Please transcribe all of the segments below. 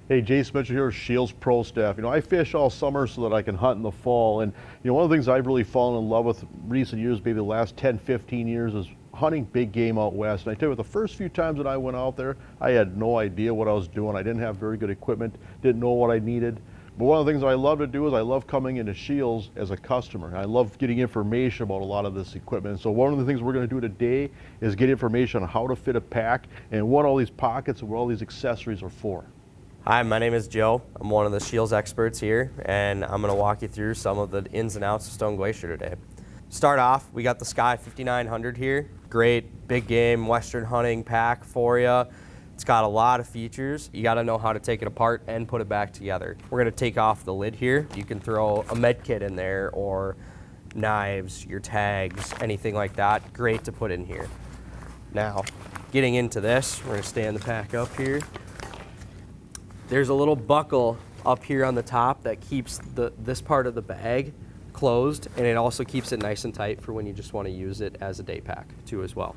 Hey, Jason Mitchell here, Scheels Pro Staff. I fish all summer so that I can hunt in the fall. And, one of the things I've really fallen in love with recent years, maybe the last 10, 15 years, is hunting big game out west. And I tell you, the first few times that I went out there, I had no idea what I was doing. I didn't have very good equipment, didn't know what I needed. But one of the things I love to do is I love coming into Scheels as a customer. I love getting information about a lot of this equipment. And so one of the things we're going to do today is get information on how to fit a pack and what all these pockets and what all these accessories are for. Hi, my name is Joe. I'm one of the Scheels experts here, and I'm going to walk you through some of the ins and outs of Stone Glacier today. Start off, we got the Sky 5900 here. Great big game western hunting pack for you. It's got a lot of features. You got to know how to take it apart and put it back together. We're going to take off the lid here. You can throw a med kit in there or knives, your tags, anything like that. Great to put in here. Now, getting into this, we're going to stand the pack up here. There's a little buckle up here on the top that keeps this part of the bag closed, and it also keeps it nice and tight for when you just want to use it as a day pack too as well.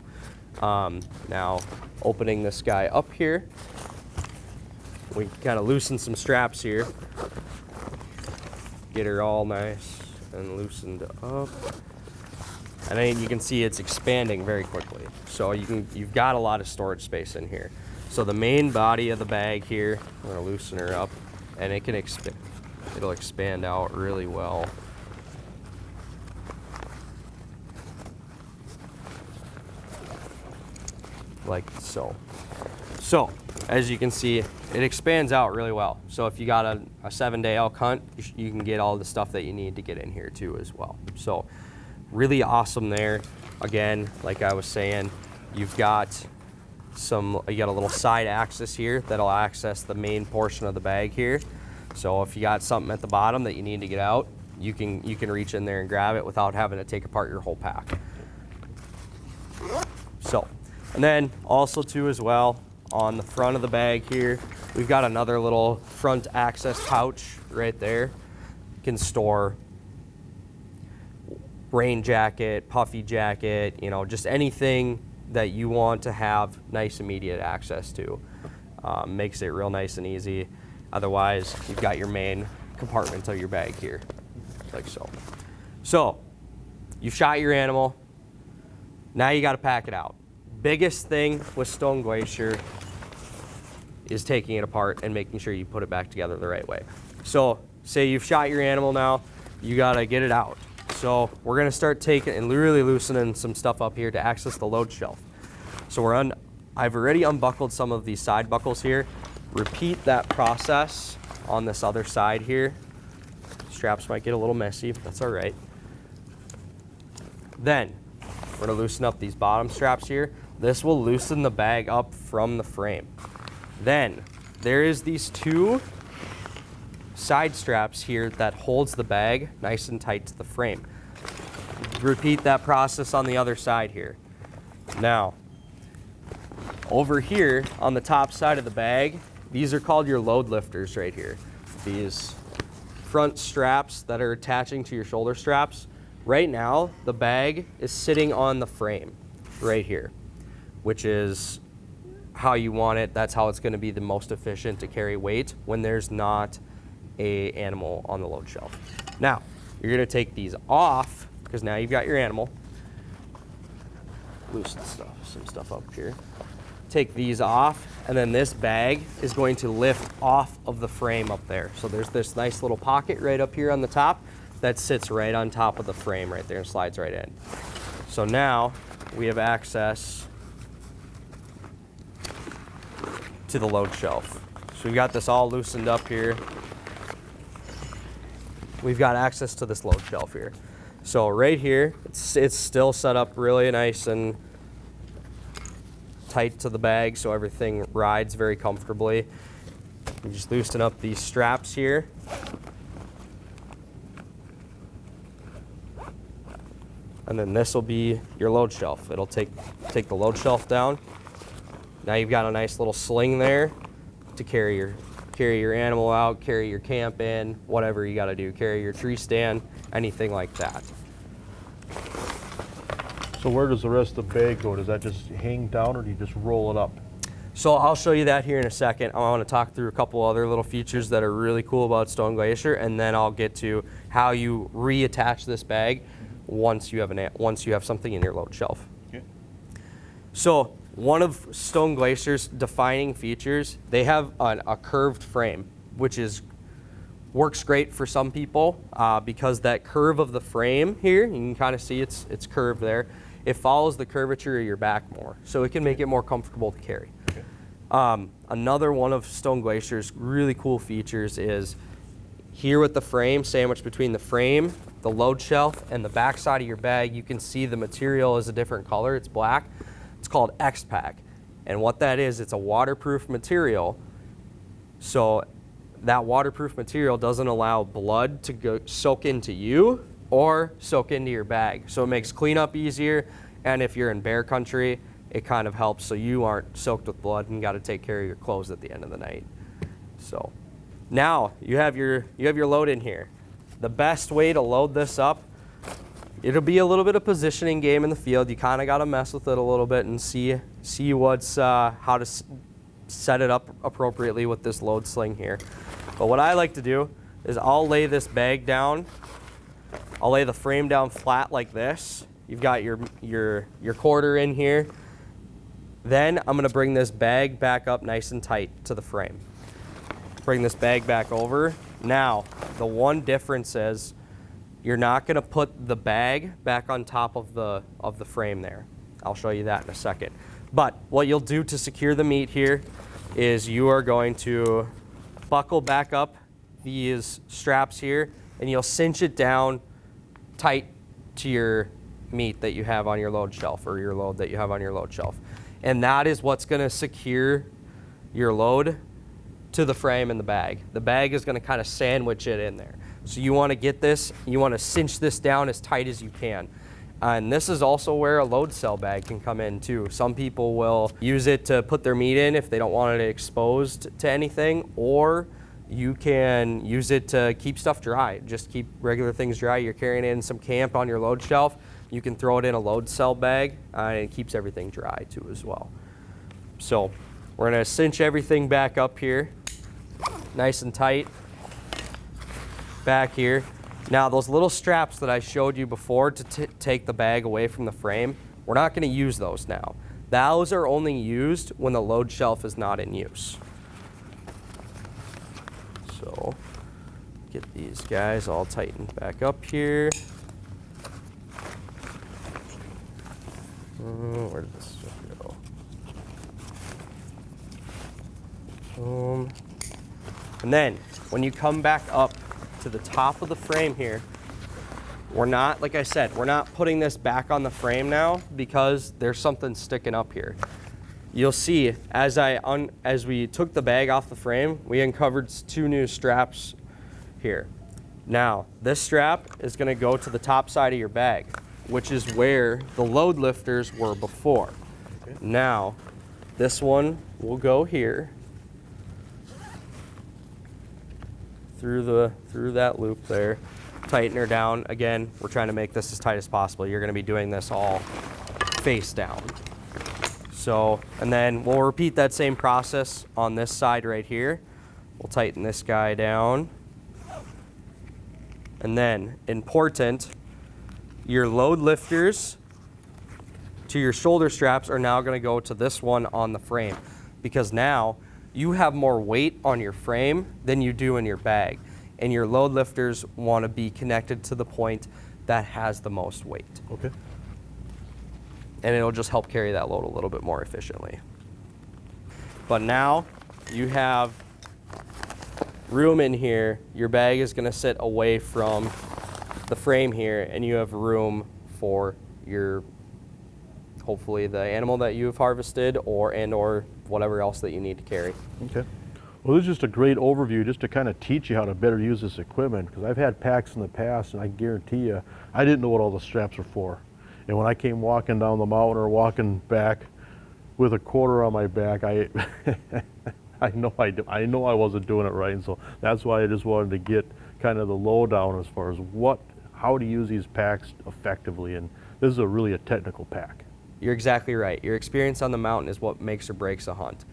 Now, opening this guy up here, we kind of loosen some straps here. Get her all nice and loosened up. And then you can see it's expanding very quickly. So you've got a lot of storage space in here. So the main body of the bag here, I'm gonna loosen her up, and it can it'll expand out really well. Like so. So, as you can see, it expands out really well. So if you got a 7-day elk hunt, you can get all the stuff that you need to get in here too as well. So, really awesome there. Again, like I was saying, you got a little side axis here that'll access the main portion of the bag here. So if you got something at the bottom that you need to get out, you can reach in there and grab it without having to take apart your whole pack. So, and then also too as well, on the front of the bag here, we've got another little front access pouch right there. You can store rain jacket, puffy jacket, just anything that you want to have nice immediate access to. Makes it real nice and easy. Otherwise, you've got your main compartment of your bag here, like so. So, you've shot your animal, now you gotta pack it out. Biggest thing with Stone Glacier is taking it apart and making sure you put it back together the right way. So, say you've shot your animal now, you gotta get it out. So we're gonna start taking and really loosening some stuff up here to access the load shelf. So I've already unbuckled some of these side buckles here. Repeat that process on this other side here. Straps might get a little messy, but that's all right. Then we're gonna loosen up these bottom straps here. This will loosen the bag up from the frame. Then there is these two side straps here that holds the bag nice and tight to the frame. Repeat that process on the other side here. Now, over here on the top side of the bag, these are called your load lifters right here. These front straps that are attaching to your shoulder straps. Right now, the bag is sitting on the frame right here, which is how you want it. That's how it's going to be the most efficient to carry weight when there's not an animal on the load shelf. Now, you're going to take these off because now you've got your animal. Loosen some stuff up here. Take these off, and then this bag is going to lift off of the frame up there. So there's this nice little pocket right up here on the top that sits right on top of the frame right there and slides right in. So now we have access to the load shelf. So we've got this all loosened up here. We've got access to this load shelf here. So right here, it's still set up really nice and tight to the bag so everything rides very comfortably. You just loosen up these straps here. And then this will be your load shelf. It'll take the load shelf down. Now you've got a nice little sling there to carry your animal out, carry your camp in, whatever you got to do, carry your tree stand, anything like that. So where does the rest of the bag go? Does that just hang down, or do you just roll it up? So I'll show you that here in a second. I want to talk through a couple other little features that are really cool about Stone Glacier, and then I'll get to how you reattach this bag once you have something in your load shelf. Okay. So one of Stone Glacier's defining features, they have a curved frame, which works great for some people because that curve of the frame here, you can kind of see it's curved there. It follows the curvature of your back more, so it can make it more comfortable to carry. Okay. Another one of Stone Glacier's really cool features is here with the frame, sandwiched between the frame, the load shelf, and the back side of your bag, you can see the material is a different color. It's black. It's called X-Pack. And what that is, it's a waterproof material. So that waterproof material doesn't allow blood to go soak into you or soak into your bag. So it makes cleanup easier, and if you're in bear country, it kind of helps so you aren't soaked with blood and got to take care of your clothes at the end of the night. So now you have your load in here. The best way to load this up, it'll be a little bit of positioning game in the field. You kind of got to mess with it a little bit and see what's how to set it up appropriately with this load sling here. But what I like to do is I'll lay this bag down. I'll lay the frame down flat like this. You've got your quarter in here. Then I'm going to bring this bag back up nice and tight to the frame. Bring this bag back over. Now, the one difference is you're not going to put the bag back on top of the frame there. I'll show you that in a second. But what you'll do to secure the meat here is you are going to buckle back up these straps here, and you'll cinch it down tight to your meat that you have on your load shelf, or your load that you have on your load shelf. And that is what's going to secure your load to the frame and the bag. The bag is going to kind of sandwich it in there. So you want to get this, you want to cinch this down as tight as you can. And this is also where a load cell bag can come in too. Some people will use it to put their meat in if they don't want it exposed to anything, or you can use it to keep stuff dry. Just keep regular things dry. You're carrying in some camp on your load shelf, you can throw it in a load cell bag and it keeps everything dry too as well. So we're gonna cinch everything back up here, nice and tight, back here. Now those little straps that I showed you before to take the bag away from the frame, we're not gonna use those now. Those are only used when the load shelf is not in use. So get these guys all tightened back up here. Where did this stuff go? And then when you come back up to the top of the frame here, we're not, like I said, we're not putting this back on the frame now because there's something sticking up here. You'll see as we took the bag off the frame, we uncovered 2 new straps here. Now, this strap is going to go to the top side of your bag, which is where the load lifters were before. Okay. Now, this one will go here through that loop there. Tighten her down. Again, we're trying to make this as tight as possible. You're going to be doing this all face down. So, and then we'll repeat that same process on this side right here. We'll tighten this guy down. And then, important, your load lifters to your shoulder straps are now going to go to this one on the frame, because now you have more weight on your frame than you do in your bag, and your load lifters want to be connected to the point that has the most weight. Okay. And it'll just help carry that load a little bit more efficiently. But now you have room in here. Your bag is going to sit away from the frame here, and you have room for your, hopefully the animal that you've harvested or whatever else that you need to carry. Okay. Well, this is just a great overview just to kind of teach you how to better use this equipment, because I've had packs in the past and I guarantee you I didn't know what all the straps were for. And when I came walking down the mountain or walking back with a quarter on my back, I know I wasn't doing it right, and so that's why I just wanted to get kind of the lowdown as far as how to use these packs effectively, and this is really a technical pack. You're exactly right. Your experience on the mountain is what makes or breaks a hunt.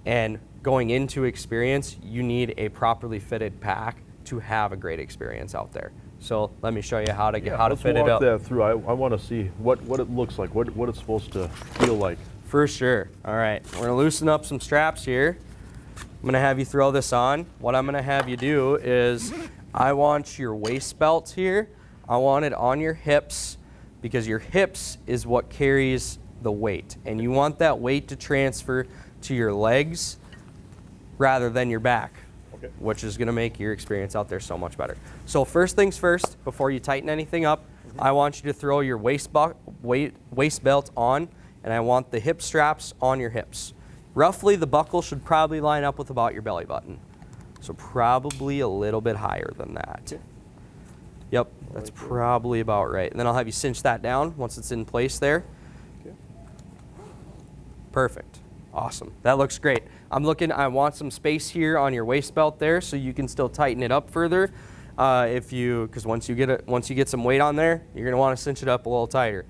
And going into experience, you need a properly fitted pack to have a great experience out there. So let me show you how to fit it up. Let's walk that through. I want to see what it looks like, what it's supposed to feel like. For sure. All right, we're gonna loosen up some straps here. I'm gonna have you throw this on. What I'm gonna have you do is, I want your waist belt here. I want it on your hips, because your hips is what carries the weight. And you want that weight to transfer to your legs rather than your back, okay, which is gonna make your experience out there so much better. So first things first, before you tighten anything up, I want you to throw your waist belt on, and I want the hip straps on your hips. Roughly, the buckle should probably line up with about your belly button. So probably a little bit higher than that. Yep, that's probably about right. And then I'll have you cinch that down once it's in place there. Okay. Perfect. Awesome. That looks great. I want some space here on your waist belt there so you can still tighten it up further. Because once you get some weight on there, you're going to want to cinch it up a little tighter.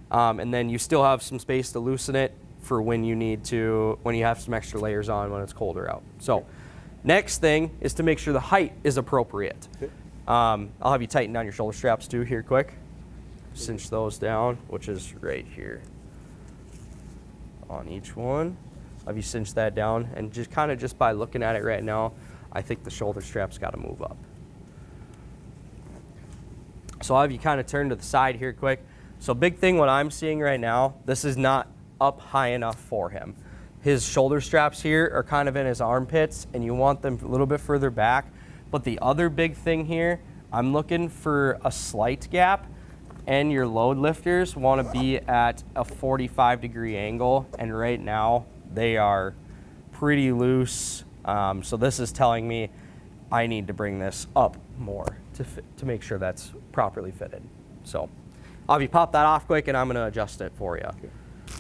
And then you still have some space to loosen it for when you have some extra layers on when it's colder out. So next thing is to make sure the height is appropriate. I'll have you tighten down your shoulder straps too here quick. Cinch those down, which is right here on each one. I'll have you cinch that down, and just by looking at it right now, I think the shoulder straps got to move up. So I'll have you kind of turn to the side here quick. So big thing what I'm seeing right now, this is not up high enough for him. His shoulder straps here are kind of in his armpits, and you want them a little bit further back. But the other big thing here, I'm looking for a slight gap, and your load lifters want to be at a 45-degree angle, and right now they are pretty loose. So this is telling me I need to bring this up more to make sure that's properly fitted. So I'll have you pop that off quick, and I'm going to adjust it for you. Okay.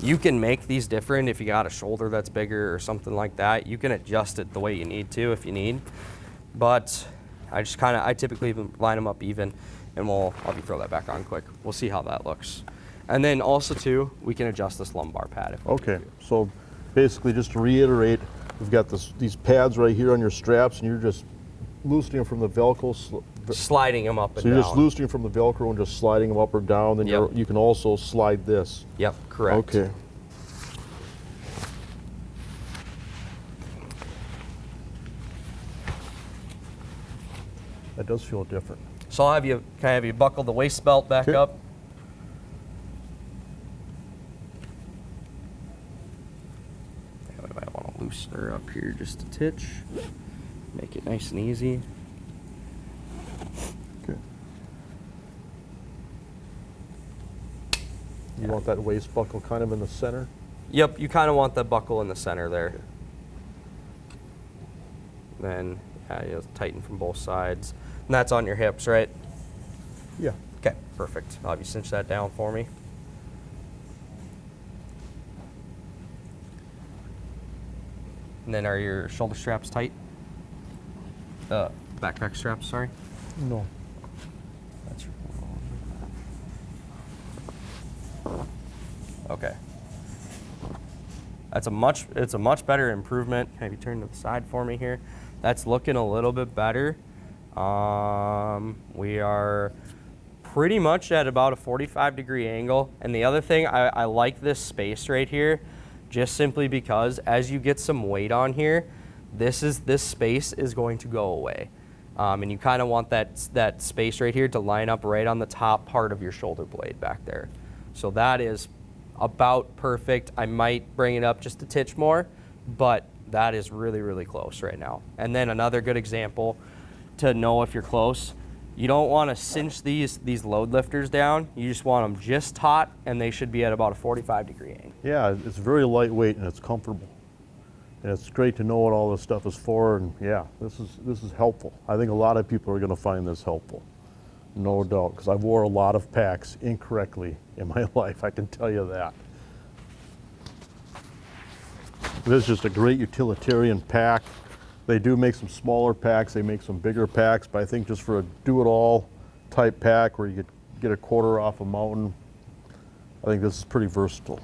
You can make these different if you got a shoulder that's bigger or something like that. You can adjust it the way you need to if you need. But I typically line them up even, and I'll have you throw that back on quick. We'll see how that looks. And then also too, we can adjust this lumbar pad if we need to. So basically, just to reiterate, we've got these pads right here on your straps, and you're just loosening them from the Velcro. Sliding them up and down. So you're just loosening from the Velcro and just sliding them up or down. Then you can also slide this. Yep, correct. Okay. That does feel different. So I'll have you buckle the waist belt back up. I might want to loosen her up here just a titch. Make it nice and easy. Okay. You want that waist buckle kind of in the center? Yep, you kind of want that buckle in the center there. Okay. Then you tighten from both sides. And that's on your hips, right? Yeah. Okay, perfect. I'll have you cinch that down for me. And then are your shoulder straps tight? Backpack straps, sorry? No. That's okay. It's a much better improvement. Have you turn to the side for me here? That's looking a little bit better. We are pretty much at about a 45-degree angle. And the other thing, I like this space right here, just simply because as you get some weight on here, this space is going to go away. And you kind of want that space right here to line up right on the top part of your shoulder blade back there. So that is about perfect. I might bring it up just a titch more, but that is really, really close right now. And then another good example to know if you're close, you don't want to cinch these load lifters down. You just want them just taut, and they should be at about a 45-degree angle. Yeah, it's very lightweight and it's comfortable. And it's great to know what all this stuff is for, and yeah, this is helpful. I think a lot of people are going to find this helpful, no doubt, because I've wore a lot of packs incorrectly in my life, I can tell you that. This is just a great utilitarian pack. They do make some smaller packs, they make some bigger packs, but I think just for a do-it-all type pack where you get a quarter off a mountain, I think this is pretty versatile.